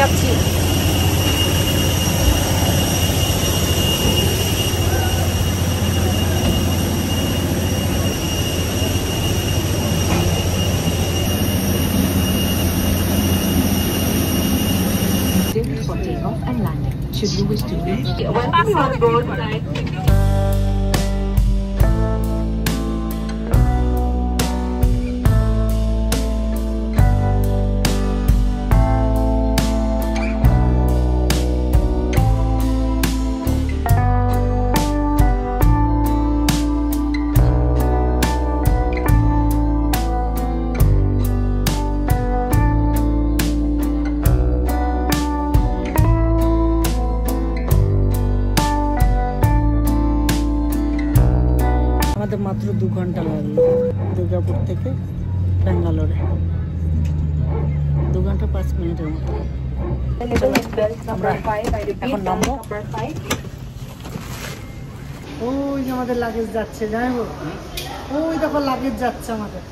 যাচ্ছি। For takeoff and landing. Should you wish to reach আমাদের মাত্র 2 ঘন্টা লাগলো দুর্গাপুর থেকে ব্যাঙ্গালোরে, 2 ঘন্টা 5 মিনিটের মতো। আমরা এখন নামবো। ওই যে আমাদের লাগেজ যাচ্ছে, জানো ওই দেখো লাগেজ যাচ্ছে আমাদের,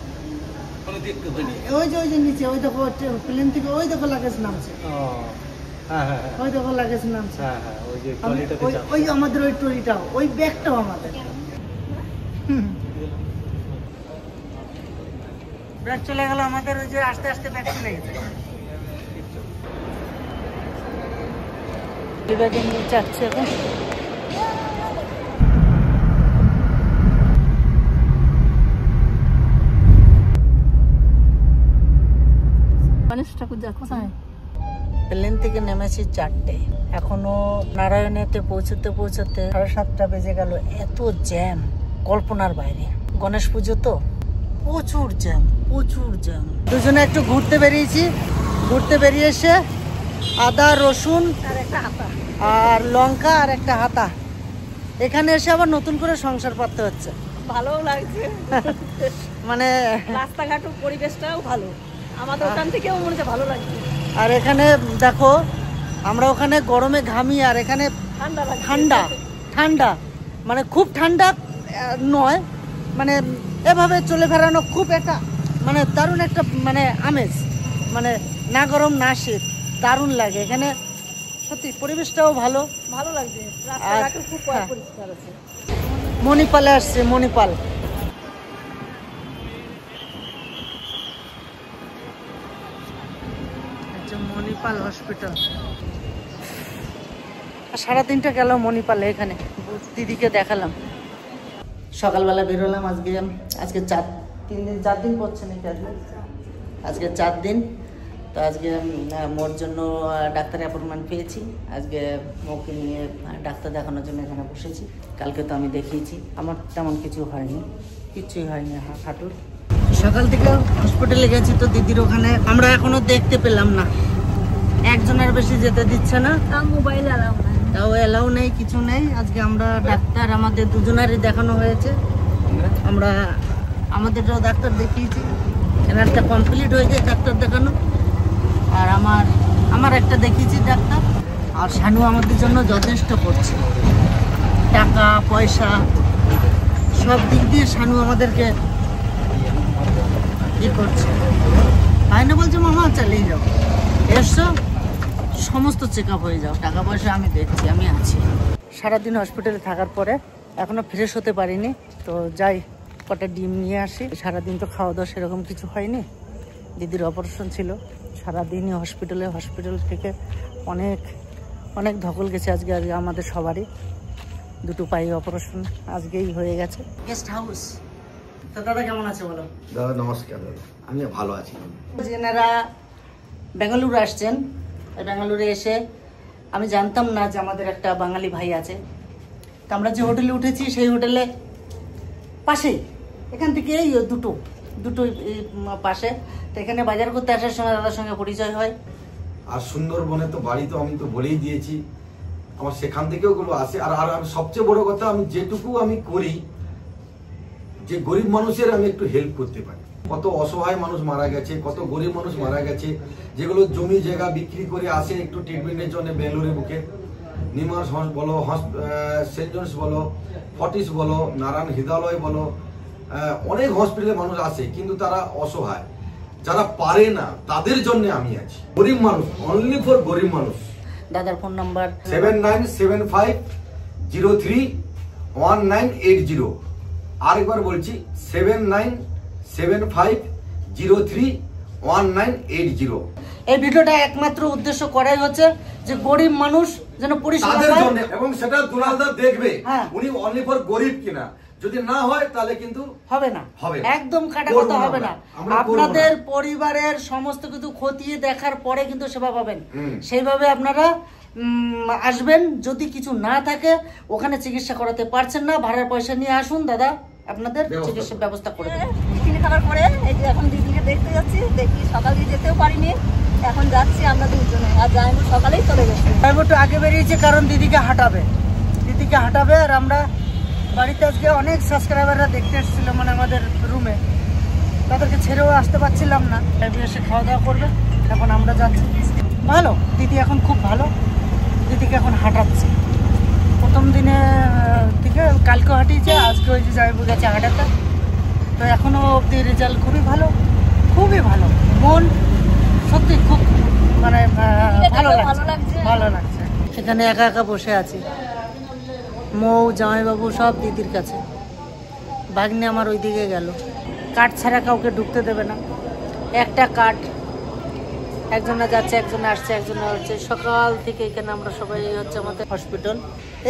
ওই যে নিচে ওই দেখো প্লেন থেকে ওই দেখো লাগেজ নামছে, ওই দেখো লাগেজ নামছে, ওই আমাদের ওই ট্রলিটাও ওই ব্যাগটাও আমাদের। ব্যাগ চলে গেল আমাদের, ওই যে আস্তে আস্তে ব্যাগ চলে গেছে। ব্যাগে নিয়ে যাচ্ছে এখন। গণেশ ঠাকুর যাচ্ছে। প্লেন থেকে নেমেছি 4টে, এখনো নারায়ণেতে পৌঁছতে 7:30 বেজে গেল। এত জ্যাম কল্পনার বাইরে। গণেশ পুজো তো প্রচুর জ্যাম। দুজনে একটু ঘুরতে বেরিয়েছি, ঘুরতে বেরিয়ে এসে আদা রসুন আর লঙ্কা আর একটা হাতা, এখানে এসে আবার নতুন করে সংসার পাততে হচ্ছে। ভালো লাগছে, মানে রাস্তাঘাট পরিবেশটাও ভালো, আমাদের ওখান থেকেও মনে হচ্ছে ভালো লাগছে। আর এখানে দেখো আমরা ওখানে গরমে ঘামি, আর এখানে ঠান্ডা, মানে খুব ঠান্ডা নয়, মানে এভাবে চলে ফেরানো খুব একটা মানে দারুণ একটা মানে আমেজ, মানে না গরম না শীত, দারুণ লাগে এখানে সত্যি। পরিবেশটাও ভালো লাগছে, রাস্তাঘাটও খুব পরিষ্কার আছে। মণিপালে আসছে, মণিপাল। মণিপাল হসপিটাল। সারাদিনটা গেল মণিপালে, এখানে দিদিকে দেখালাম। সকালবেলা বেরোলাম। আজকে 4 দিন পড়ছে নাকি, আজকে 4 দিন। তো আজকে মোর জন্য ডাক্তার অ্যাপয়েন্টমেন্ট পেয়েছি। আজকে ওকে নিয়ে ডাক্তার দেখানোর জন্য এখানে বসেছি। কালকে তো আমি দেখিয়েছি, আমার তেমন কিছুই হয়নি হাঁটুর। সকাল থেকে হসপিটালে গেছি, তো দিদির ওখানে আমরা এখনো দেখতে পেলাম না, একজনের বেশি যেতে দিচ্ছে না, মোবাইল তাও এলাও নেই, কিছু নেই। আজকে আমরা ডাক্তার আমাদের দুজনারই দেখানো হয়েছে, আমরা আমাদেরও ডাক্তার দেখিয়েছি। এনারটা কমপ্লিট হয়ে যায় ডাক্তার দেখানো, আর আমার একটা দেখিয়েছি ডাক্তার। আর শানু আমাদের জন্য যথেষ্ট করছে, টাকা পয়সা সব দিক দিয়ে শানু আমাদেরকে ই করছে। তাই না বলছে মামা চালিয়ে যাও, এসো সমস্ত চেক আপ হয়ে যাও, টাকা পয়সা আমি দেখছি, আমি আছি। সারাদিন হসপিটালে থাকার পরে এখনো ফ্রেশ হতে পারিনি, তো যাই কটা ডিম নিয়ে আসি। সারাদিন তো খাওয়া দাওয়া সেরকম কিছু হয়নি, দিদির অপারেশন ছিল, সারাদিনই হসপিটাল থেকে অনেক ধকল গেছে আজকে আমাদের সবারই। 2টো পায়ে অপারেশন আজকেই হয়ে গেছে। Guest house. তো দাদা কেমন আছে বলো? দাদা নমস্কার। দাদা আমি ভালো আছি। যেনারা বেঙ্গালুরু আসছেন, বেঙ্গালুরু এসে আমি জানতাম না যে আমাদের একটা বাঙালি ভাই আছে। তো আমরা যে হোটেলে উঠেছি সেই হোটেলে পাশেই, এখান থেকে এই দুটো পাশে। তো এখানে বাজার করতে আসার সময় দাদার সঙ্গে পরিচয় হয়। আর সুন্দরবনে তো বাড়ি তো আমি তো বলেই দিয়েছি, আমার সেখান থেকেও গুলো আসে। আর সবচেয়ে বড় কথা, আমি যেটুকু আমি করি, যে গরিব মানুষের আমি একটু হেল্প করতে পারি। কত অসহায় মানুষ মারা গেছে, কত গরিব মানুষ মারা গেছে, যেগুলো জমি জায়গা বিক্রি করে আসে একটু ট্রিটমেন্টের জন্য বেঙ্গালুরুর বুকে। নিমাস বলো, সেন্ট জনস বলো, ফর্টিস বলো, নারায়ণ হৃদয়ালয় বলো, অনেক হসপিটালে মানুষ আসে, কিন্তু তারা অসহায়। যারা পারে না তাদের জন্য আমি আছি। গরিব মানুষ, অনলি ফর গরিব মানুষ। দাদার ফোন নাম্বার 7975031980। আরেকবার বলছি 7975031980। এই ভিডিওটা একমাত্র উদ্দেশ্য করাই হচ্ছে যে গরিব মানুষ যেন পরিষেবা তাদের পায়। জন্য, এবং সেটা দুলালদা দেখবে হ্যাঁ। উনি অনলি ফর গরিব কিনা। যদি না হয় তাহলে কিন্তু হবে না, হবে না। একদম কাটা করবো কথা না হবে না। আমরা করবো আপনাদের না। পরিবারের সমস্ত কিছু খতিয়ে দেখার পরে কিন্তু সেবা পাবেন। হুম। সেইভাবে আপনারা আসবেন। যদি কিছু না থাকে, ওখানে চিকিৎসা করাতে পারছেন না, ভাড়ার পয়সা নিয়ে আসুন, দাদা আপনাদের চিকিৎসার ব্যবস্থা করে দেবেন। টিফিন খাবার পরে এই যে এখন দিদিকে দেখতে যাচ্ছি, দেখি সকালে যেতেও পারিনি, এখন যাচ্ছি আমরা দুজনে। আর জামাইবাবু সকালেই চলে গেছে। জামাইবাবু একটু আগে বেরিয়েছে কারণ দিদিকে হাঁটাবে, আর আমরা বাড়িতে আজকে অনেক সাবস্ক্রাইবাররা দেখতে এসেছিল, মানে আমাদের রুমে, তাদেরকে ছেড়েও আসতে পারছিলাম না। এসে খাওয়া দাওয়া করবে, এখন আমরা যাচ্ছি। ভালো, দিদি এখন খুব ভালো, দিদিকে এখন হাঁটাচ্ছি। প্রথম দিনে থেকে কালকে হাঁটিয়েছে, আজকে ওই যে জামাইবাবু গেছে হাঁটাতে। তো এখনও অবধি রেজাল্ট খুবই ভালো, মন সত্যি খুব মানে ভালো লাগছে। এখানে একা একা বসে আছি, মৌ জামাইবাবু সব দিদির কাছে। ভাগ্নে আমার ওইদিকে গেল, কার্ড ছাড়া কাউকে ঢুকতে দেবে না। একটা কার্ড, একজনে যাচ্ছে, একজনে আসছে, একজনে হচ্ছে। সকাল থেকে এখানে আমরা সবাই হচ্ছে আমাদের হসপিটাল,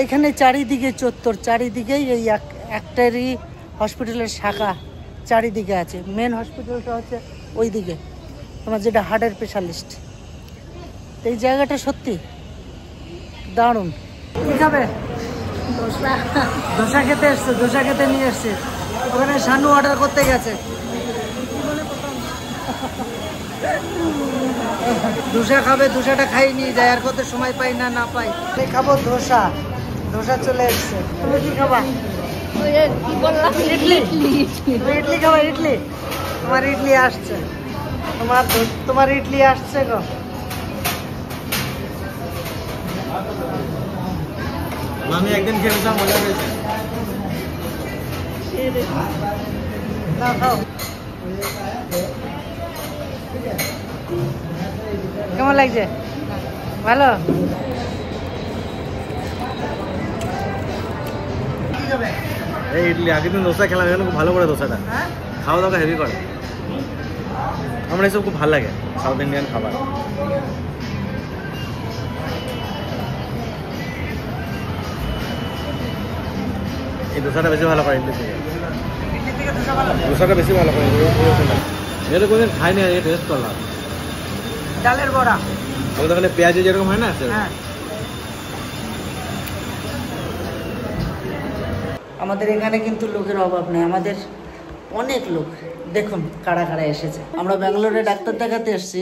এখানে চারিদিকে চত্বর, চারিদিকেই এই একটারই হসপিটালের শাখা চারিদিকে আছে। মেন হসপিটালটা হচ্ছে ওই দিকে, তোমার যেটা হার্টের স্পেশালিস্ট। এই জায়গাটা সত্যি দারুণ। কি খাবে? ধোসা খেতে এসছে, ধোসা খেতে নিয়ে এসছে। ওখানে শানু অর্ডার করতে গেছে, ধোসা খাবে, ধোসাটা খাই নিয়ে যায়, আর কত সময় পাই না পাই। খাবো ধোসা, ধোসা চলে এসছে। তুমি কি খাবা? ইডলি। ইডলি খাবা? ইডলি, তোমার ইডলি আসছে, তোমার ইডলি আসছে গো। আমি একদিন খেয়েছিলাম, মজা পেয়েছি। কেমন লাগছে? ভালো। এই ইডলি, আগের দিন দোসা খেলাম, এখানে খুব ভালো করে দোসাটা খাওয়া দাওয়া হেভি করে। আমার এসব খুব ভালো লাগে, সাউথ ইন্ডিয়ান খাবার। এই দোসাটা বেশি ভালো করে ইডলি থেকে, দোসাটা বেশি ভালো করে। এটা কোনদিন খাইনি, আজকে টেস্ট করলাম। ডালের বড়া, ওটা তাহলে পেঁয়াজে যেরকম হয় না, হ্যাঁ। আমাদের এখানে কিন্তু লোকের অভাব নেই, আমাদের অনেক লোক। দেখুন কারা কারা এসেছে। আমরা ব্যাঙ্গালোরে ডাক্তার দেখাতে এসেছি,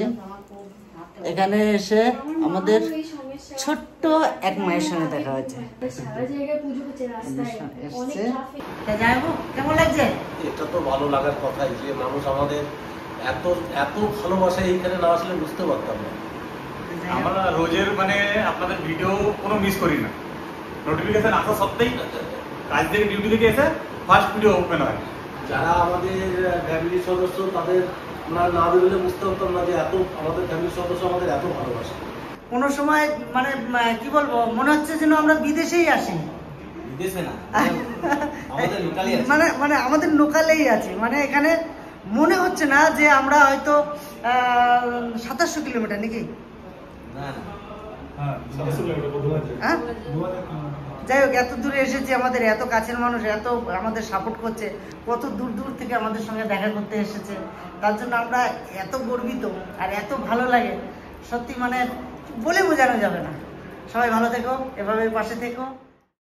এখানে এসে আমাদের ছোট্ট এক মায়ের সঙ্গে দেখা হয়েছে। কেমন লাগছে? এটা তো ভালো লাগার কথাই, যে মানুষ আমাদের এত এত ভালোবাসে, এইখানে না আসলে বুঝতে পারতাম না। আমরা রোজের মানে আপনাদের ভিডিও কোনো মিস করি না, নোটিফিকেশন আসা সত্ত্বেই কাজ থেকে ডিউটি থেকে এসে ফার্স্ট ভিডিও ওপেন হয়। যারা আমাদের ফ্যামিলির সদস্য, তাদের না বেরোলে বুঝতে পারতাম না যে এত আমাদের ফ্যামিলির সদস্য আমাদের এত ভালোবাসে। কোনো সময় মানে কি বলবো, মনে হচ্ছে যেন আমরা বিদেশেই আসি। বিদেশে না, আমাদের লোকালই আছে। মানে আমাদের লোকালেই আছি, মানে এখানে মনে হচ্ছে না যে আমরা হয়তো 2700 কিলোমিটার নাকি। না না, হ্যাঁ, যাই হোক, এত দূরে এসেছি, আমাদের এত কাছের মানুষ এত আমাদের সাপোর্ট করছে, কত দূর দূর থেকে আমাদের সঙ্গে দেখা করতে এসেছে, তার জন্য আমরা এত গর্বিত আর এত ভালো লাগে, সত্যি মানে বলে বোঝানো যাবে না। সবাই ভালো থেকো, এভাবে পাশে থেকো।